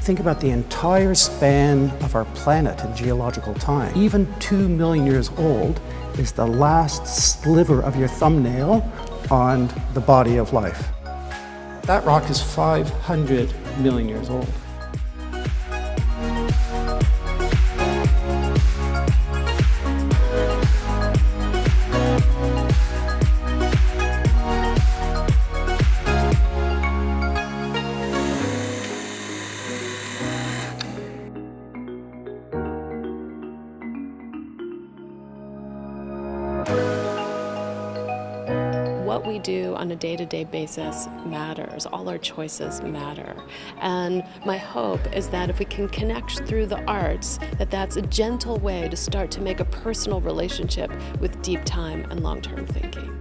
think about the entire span of our planet in geological time, even 2 million years old is the last sliver of your thumbnail on the body of life. That rock is 500 million years old. What we do on a day-to-day basis matters. All our choices matter. And my hope is that if we can connect through the arts, that's a gentle way to start to make a personal relationship with deep time and long-term thinking.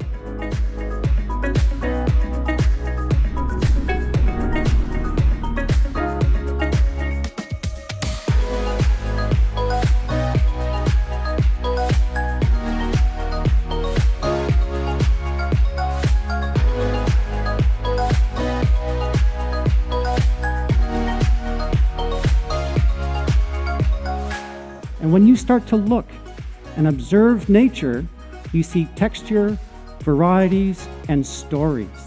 And when you start to look and observe nature, you see texture, varieties, and stories.